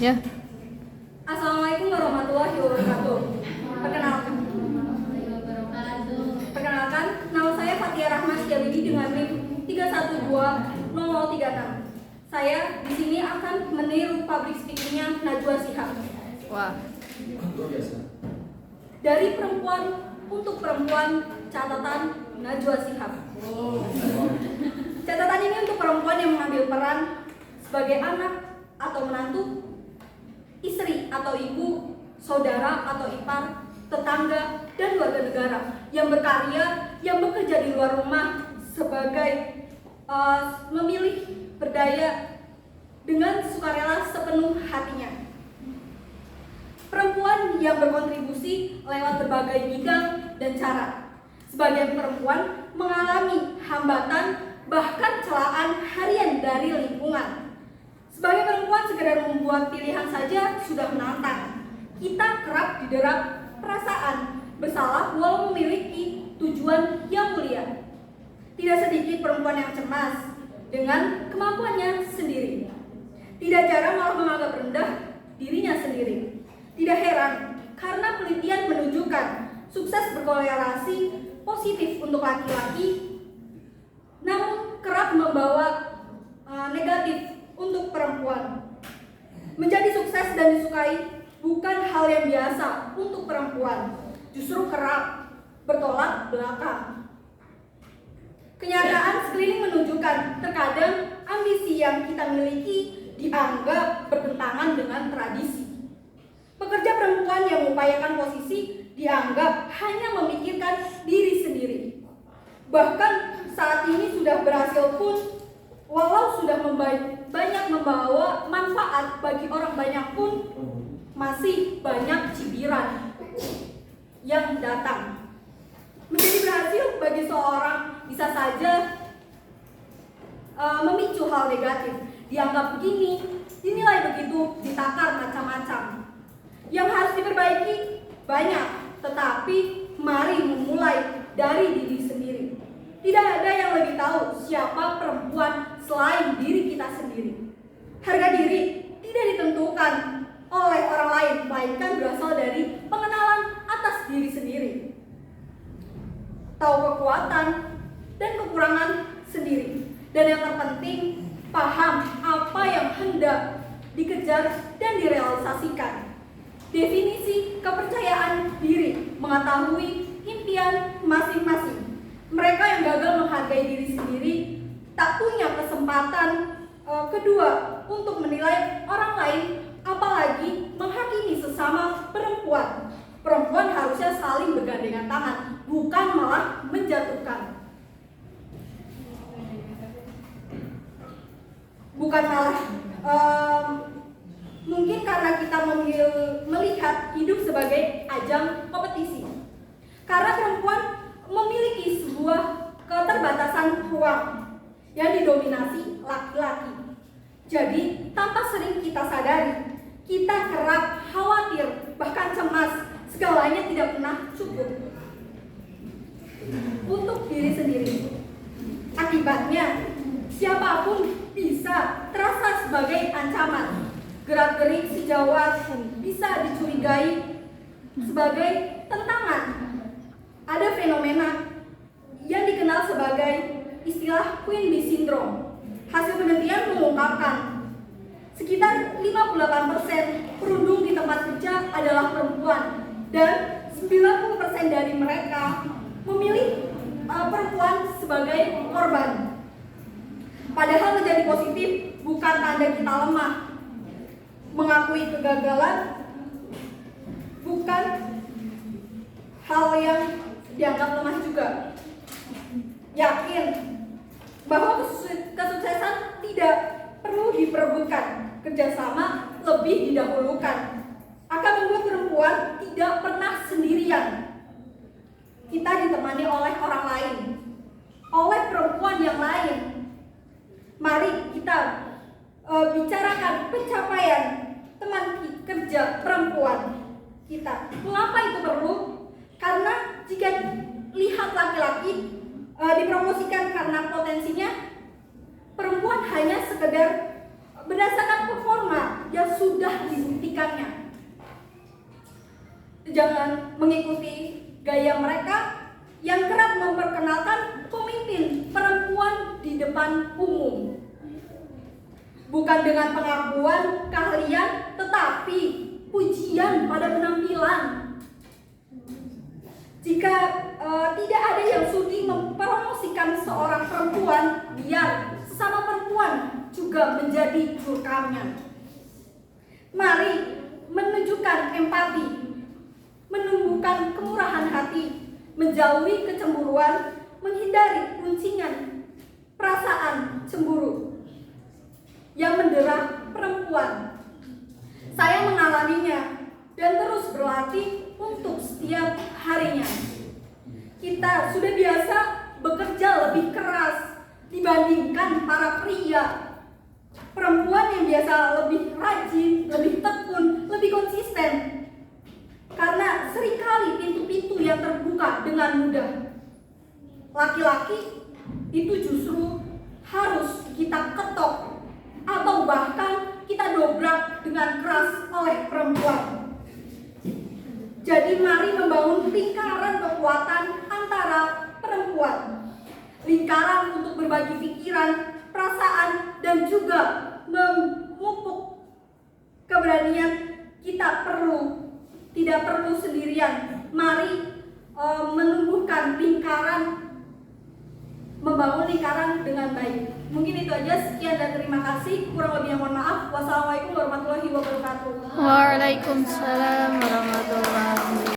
Ya. Assalamualaikum warahmatullahi wabarakatuh. Perkenalkan, nama saya Fatia Rahma Setiabudi dengan NIM 3120036. Saya di sini akan meniru public speaking-nya Najwa Shihab. Wah. Dari perempuan untuk perempuan, catatan Najwa Shihab. Catatan ini untuk perempuan yang mengambil peran sebagai anak atau menantu, istri atau ibu, saudara atau ipar, tetangga, dan warga negara yang berkarya, yang bekerja di luar rumah sebagai memilih berdaya dengan sukarela sepenuh hatinya. Perempuan yang berkontribusi lewat berbagai bidang dan cara. Sebagian perempuan mengalami hambatan bahkan celaan harian dari lingkungan. Sebagai perempuan sekedar membuat pilihan saja sudah menantang. Kita kerap didera perasaan bersalah walau memiliki tujuan yang mulia. Tidak sedikit perempuan yang cemas dengan kemampuannya sendiri. Tidak jarang malah menganggap rendah dirinya sendiri. Tidak heran karena penelitian menunjukkan sukses berkorelasi positif untuk laki-laki, namun kerap membawa negatif untuk perempuan. Menjadi sukses dan disukai bukan hal yang biasa untuk perempuan, justru kerap bertolak belakang. Kenyataan sekeliling menunjukkan terkadang ambisi yang kita miliki dianggap bertentangan dengan tradisi. Pekerja perempuan yang mengupayakan posisi dianggap hanya memikirkan diri sendiri. Bahkan saat ini sudah berhasil pun, walau sudah banyak membawa manfaat bagi orang banyak pun, masih banyak cibiran yang datang. Menjadi berhasil bagi seorang bisa saja memicu hal negatif. Dianggap begini, dinilai begitu, ditakar macam-macam. Yang harus diperbaiki banyak, tetapi mari memulai dari diri sendiri. Tidak ada yang lebih tahu siapa perempuan selain diri kita sendiri. Harga diri tidak ditentukan oleh orang lain, melainkan berasal dari pengenalan atas diri sendiri. Tahu kekuatan dan kekurangan sendiri. Dan yang terpenting, paham apa yang hendak dikejar dan direalisasikan. Definisi kepercayaan diri, mengetahui impian masing-masing. Mereka yang gagal menghargai diri sendiri tak punya kesempatan kedua untuk menilai orang lain, apalagi menghakimi sesama perempuan. Perempuan harusnya saling bergandengan tangan, bukan malah menjatuhkan. Bukan malah mungkin karena kita melihat hidup sebagai ajang kompetisi. Karena perempuan memiliki sebuah keterbatasan ruang yang didominasi laki-laki. Jadi, tanpa sering kita sadari, kita kerap khawatir, bahkan cemas, segalanya tidak pernah cukup untuk diri sendiri. Akibatnya, siapapun bisa terasa sebagai ancaman. Gerak-gerik sejawat bisa dicurigai sebagai tentangan. Ada fenomena yang dikenal sebagai istilah Queen Bee Syndrome. Hasil penelitian mengungkapkan sekitar 58% perundung di tempat kerja adalah perempuan dan 90% dari mereka memilih perempuan sebagai korban. Padahal menjadi positif bukan tanda kita lemah. Mengakui kegagalan bukan hal yang dianggap lemah juga. Yakin bahwa kesuksesan tidak perlu diperebutkan, kerjasama lebih didahulukan. Akan membuat perempuan tidak pernah sendirian. Kita ditemani oleh orang lain, oleh perempuan yang lain. Mari kita bicarakan pencapaian teman kerja perempuan kita. Mengapa itu perlu? Karena jika lihat laki-laki dipromosikan karena potensinya, perempuan hanya sekedar berdasarkan performa yang sudah dibuktikannya. Jangan mengikuti gaya mereka yang kerap memperkenalkan pemimpin perempuan di depan umum. Bukan dengan pengakuan keahlian, tetapi pujian pada penampilan. Jika tidak ada yang sudi mempromosikan seorang perempuan, biar sesama perempuan juga menjadi jurkamnya. Mari menunjukkan empati, menumbuhkan kemurahan hati, menjauhi kecemburuan, menghindari kuncingan perasaan cemburu yang mendera perempuan. Saya mengalaminya dan terus berlatih untuk setiap harinya. Kita sudah biasa bekerja lebih keras dibandingkan para pria. Perempuan yang biasa lebih rajin, lebih tekun, lebih konsisten. Karena seringkali pintu-pintu yang terbuka dengan mudah. Laki-laki itu justru harus kita ketok atau bahkan kita dobrak dengan keras oleh perempuan. Jadi mari membangun lingkaran kekuatan antara perempuan. Lingkaran untuk berbagi pikiran, perasaan, dan juga memupuk keberanian. Kita tidak perlu sendirian. Mari menumbuhkan lingkaran, membangun lingkaran dengan baik. Mungkin itu aja, sekian dan terima kasih. Kurang lebihnya mohon maaf. Wassalamualaikum warahmatullahi wabarakatuh. Waalaikumsalam warahmatullahi wabarakatuh.